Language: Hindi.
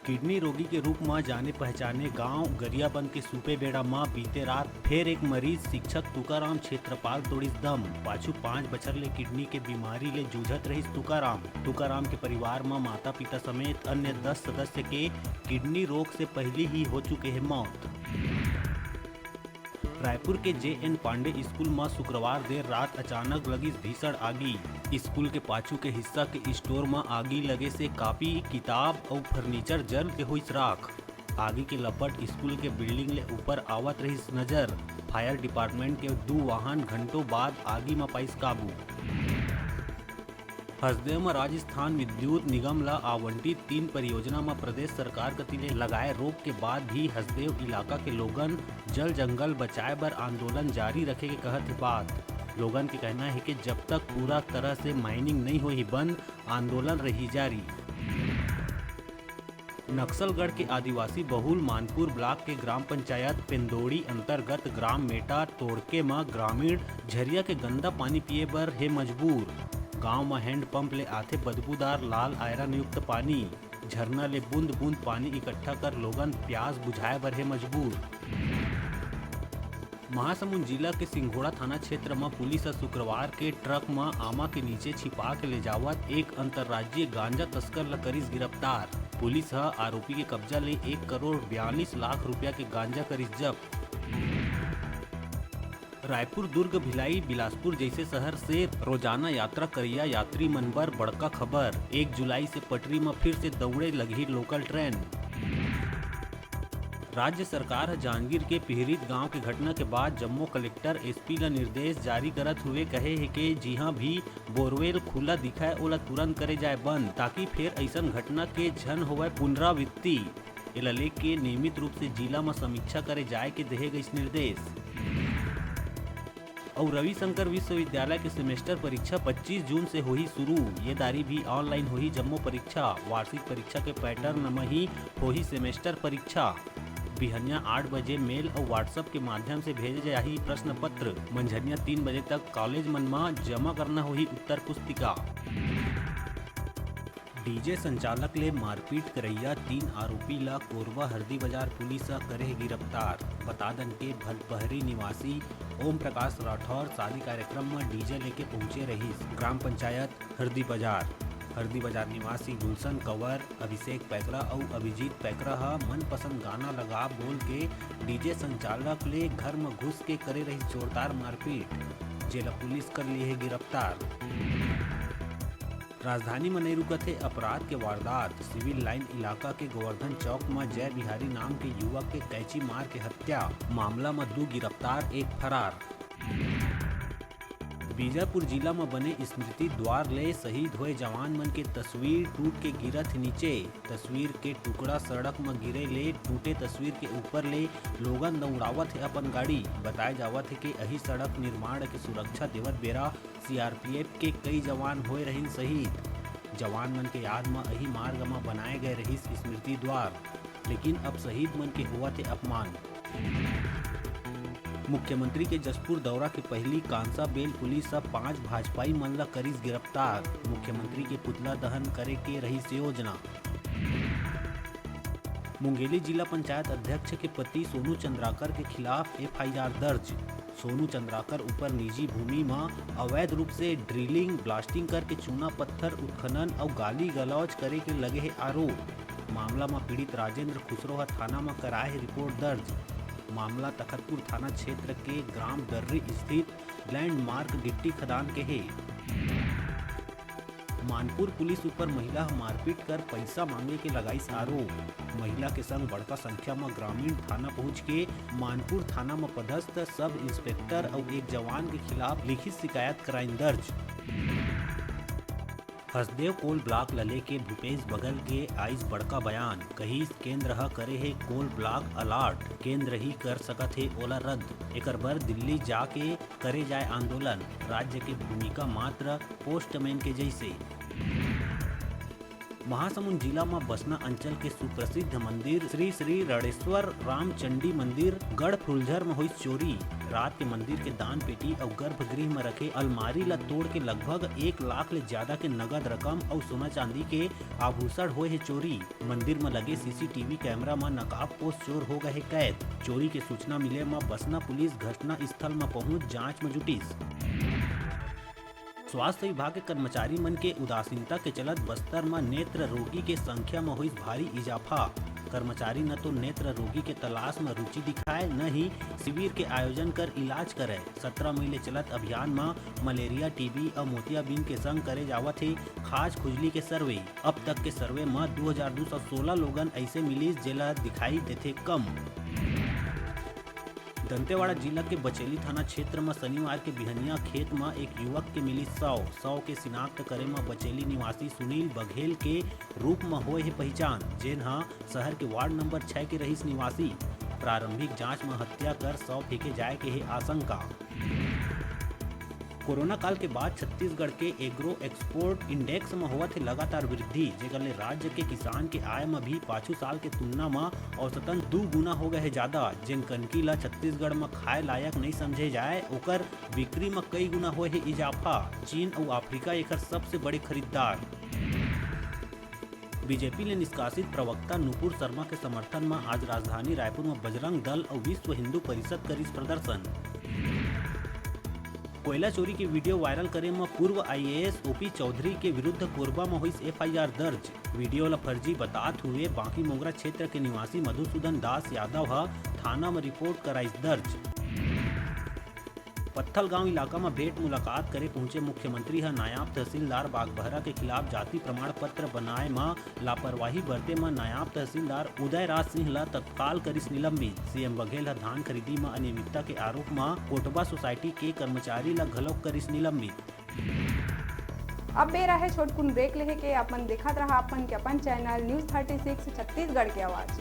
किडनी रोगी के रूप में जाने पहचाने गांव गरियाबंद के सूपे बेड़ा में बीते रात फिर एक मरीज शिक्षक तुकाराम क्षेत्रपाल तोड़िस दम। पाछू 5 बछर ले किडनी के बीमारी ले जूझत रहिस तुकाराम के परिवार में माता पिता समेत अन्य 10 सदस्य के किडनी रोग से पहले ही हो चुके हैं मौत। रायपुर के JN पांडे स्कूल में शुक्रवार देर रात अचानक लगी भीषण आगी। स्कूल के पाछू के हिस्सा के स्टोर में आगी लगे से कापी किताब और फर्नीचर जल के हुई राख। आगी के लपट स्कूल के बिल्डिंग ले ऊपर आवत रही नजर। फायर डिपार्टमेंट के 2 वाहन घंटों बाद आगी में पाइस काबू। हसदेव में राजस्थान विद्युत निगम ला आवंटित 3 परियोजना में प्रदेश सरकार कति ले लगाए रोक के बाद भी हसदेव इलाका के लोगन जल जंगल बचाए बर आंदोलन जारी रखे के कहत है बात। लोगन के कहना है कि जब तक पूरा तरह से माइनिंग नहीं हो ही बंद, आंदोलन रही जारी। नक्सलगढ़ के आदिवासी बहुल मानपुर ब्लॉक के ग्राम पंचायत पेंदोड़ी अंतर्गत ग्राम मेटा तोड़के में ग्रामीण झरिया के गंदा पानी पिए बर है मजबूर। गांव में हैंडपंप ले आथे बदबूदार लाल आयरन युक्त पानी। झरना ले बूंद बूंद पानी इकट्ठा कर लोगन प्यास बुझाए बर है मजबूर। महासमुंद जिला के सिंघोड़ा थाना क्षेत्र में पुलिस शुक्रवार के ट्रक में आमा के नीचे छिपा के ले जावत एक अंतर्राज्यीय गांजा तस्कर ला करिस गिरफ्तार। पुलिस आरोपी के कब्जा ले 1 करोड़ 42 लाख रुपया के गांजा करिस जब्त। रायपुर, दुर्ग, भिलाई, बिलासपुर जैसे शहर से रोजाना यात्रा करिया यात्री मन बर बड़का खबर। 1 जुलाई से पटरी में फिर से दौड़े लगी लोकल ट्रेन। राज्य सरकार जांजगीर के पिहरित गांव के घटना के बाद जम्मू कलेक्टर SP ला निर्देश जारी करत हुए कहे है कि जिहां भी बोरवेल खुला दिखाए ओला तुरंत करे जाए बंद, ताकि फिर ऐसन घटना के झन होवे पुनरावृत्ति। एला लेके नियमित रूप से जिला में समीक्षा करे जाए के देहे गए निर्देश। और रविशंकर विश्वविद्यालय के सेमेस्टर परीक्षा 25 जून से हुई शुरू। ये दारी भी ऑनलाइन हुई जम्मो परीक्षा। वार्षिक परीक्षा के पैटर्न में ही हुई सेमेस्टर परीक्षा। बिहनिया 8 बजे मेल और व्हाट्सएप के माध्यम से भेजे जाही प्रश्न पत्र। मंझनिया 3 बजे तक कॉलेज मन में जमा करना हुई उत्तर पुस्तिका। डीजे संचालक ले मारपीट करैया 3 आरोपी ला कोरबा हरदी बाजार पुलिस करे गिरफ्तार। बता दन के भलपहरी निवासी ओम प्रकाश राठौर शादी कार्यक्रम में डीजे लेके पहुंचे रही। ग्राम पंचायत हरदी बाजार निवासी गुलशन कंवर, अभिषेक पैकरा और अभिजीत पैकरा मनपसंद गाना लगा बोल के डीजे संचालक ले घर में घुस के करे रही जोरदार मारपीट। जेला पुलिस कर लिए है गिरफ्तार। राजधानी में नहीं रुकत है अपराध के वारदात। सिविल लाइन इलाका के गोवर्धन चौक में जय बिहारी नाम के युवक के कैंची मार के हत्या। मामला में 2 गिरफ्तार, 1 फरार। बीजापुर जिला में बने स्मृति द्वार ले शहीद हुए जवान मन के तस्वीर टूट के गिरत नीचे। तस्वीर के टुकड़ा सड़क में गिरे ले टूटे तस्वीर के ऊपर ले लोगन दौड़ावत है अपन गाड़ी। बताया जावत है कि यही सड़क निर्माण के सुरक्षा देवत बेरा CRPF के कई जवान हुए रही शहीद। जवान मन के याद में यही मार्ग में बनाए गए रही स्मृति द्वार, लेकिन अब शहीद मन के हुआ थे अपमान। मुख्यमंत्री के जसपुर दौरा के पहली कांसा बेल पुलिस 5 भाजपाई मन ला करिस गिरफ्तार। मुख्यमंत्री के पुतला दहन करे के रही योजना। मुंगेली जिला पंचायत अध्यक्ष के पति सोनू चंद्राकर के खिलाफ FIR दर्ज। सोनू चंद्राकर ऊपर निजी भूमि में अवैध रूप से ड्रिलिंग ब्लास्टिंग करके चूना पत्थर उत्खनन और गाली गलौज करे के लगे है आरोप। मामला में पीड़ित राजेंद्र खुसरो थाना में कराए है रिपोर्ट दर्ज। मामला तखतपुर थाना क्षेत्र के ग्राम दर्री स्थित लैंडमार्क गिट्टी खदान के है। मानपुर पुलिस ऊपर महिला मारपीट कर पैसा मांगे के लगाइस आरोप। महिला के संग बड़का संख्या में ग्रामीण थाना पहुंच के मानपुर थाना में पदस्थ सब इंस्पेक्टर और एक जवान के खिलाफ लिखित शिकायत कराइन दर्ज। हसदेव कोल ब्लॉक लले के भूपेश बघेल के आइस बड़का बयान। कही केंद्र करे है कोल ब्लॉक अलर्ट, केंद्र ही कर सकत है ओला रद्द। एकर बर दिल्ली जाके करे जाए आंदोलन। राज्य के भूमिका मात्र पोस्टमैन के जैसे। महासमुंद जिला में बसना अंचल के सुप्रसिद्ध मंदिर श्री श्री रणेश्वर रामचंडी मंदिर गढ़ फुलझर में हुई चोरी। रात के मंदिर के दान पेटी और गर्भगृह में रखे अलमारी ला तोड़ के लगभग 1 लाख ले ज्यादा के नगद रकम और सोना चांदी के आभूषण हुए है चोरी। मंदिर में लगे सीसीटीवी कैमरा में नकाबपोश चोर हो गए कैद। चोरी के सूचना मिले में बसना पुलिस घटना स्थल में पहुंच जांच में जुटिस। स्वास्थ्य विभाग के कर्मचारी मन के उदासीनता के चलत बस्तर में नेत्र रोगी के संख्या में हुई भारी इजाफा। कर्मचारी न तो नेत्र रोगी के तलाश में रुचि दिखाए न ही शिविर के आयोजन कर इलाज करे। 17 मई ले चलत अभियान में मलेरिया, टीबी और मोतियाबिंद के संग करे जावत है खाज खुजली के सर्वे। अब तक के सर्वे में 2216 लोगन ऐसे मिलिस जेला दिखाई देते कम। दंतेवाड़ा जिला के बचेली थाना क्षेत्र में शनिवार के बिहनिया खेत में एक युवक के मिली शव के शिनाख्त करे में बचेली निवासी सुनील बघेल के रूप में होए है पहचान, जेन शहर के वार्ड नंबर 6 के रहीस निवासी। प्रारंभिक जांच में हत्या कर शव फेंके जाए के है आशंका। कोरोना काल के बाद छत्तीसगढ़ के एग्रो एक्सपोर्ट इंडेक्स में होवत है लगातार वृद्धि, जेकर ले राज्य के किसान के आय में भी पाछू साल के तुलना में औसतन 2 गुना हो गए है ज्यादा। जिन कनकी ला छत्तीसगढ़ में खाए लायक नहीं समझे जाए ओकर बिक्री में कई गुना हुए है इजाफा। चीन और अफ्रीका एकर सबसे बड़े खरीदार। बीजेपी ने निष्कासित प्रवक्ता नुपुर शर्मा के समर्थन में आज राजधानी रायपुर में बजरंग दल और विश्व हिंदू परिषद करीस प्रदर्शन। कोयला चोरी के वीडियो वायरल करे में पूर्व IAS OP चौधरी के विरुद्ध कोरबा में हुई FIR दर्ज। वीडियो ला फर्जी बतात हुए बांकी मोगरा क्षेत्र के निवासी मधुसूदन दास यादव थाना में रिपोर्ट कराई दर्ज। पत्थल गांव इलाका में भेंट मुलाकात करे पहुंचे मुख्यमंत्री नायब तहसीलदार बागबहरा के खिलाफ जाति प्रमाण पत्र बनाए में लापरवाही बरते में नायब तहसीलदार उदय राज सिंह ला तत्काल करिस निलंबित। सीएम बघेल धान खरीदी में अनियमितता के आरोप में कोटबा सोसाइटी के कर्मचारी ला घलोक करिस निलंबित। अब बेरा है छोटकुन ब्रेक लेहे के अपन देखत रहा अपन चैनल न्यूज़ 36 छत्तीसगढ़ के आवाज।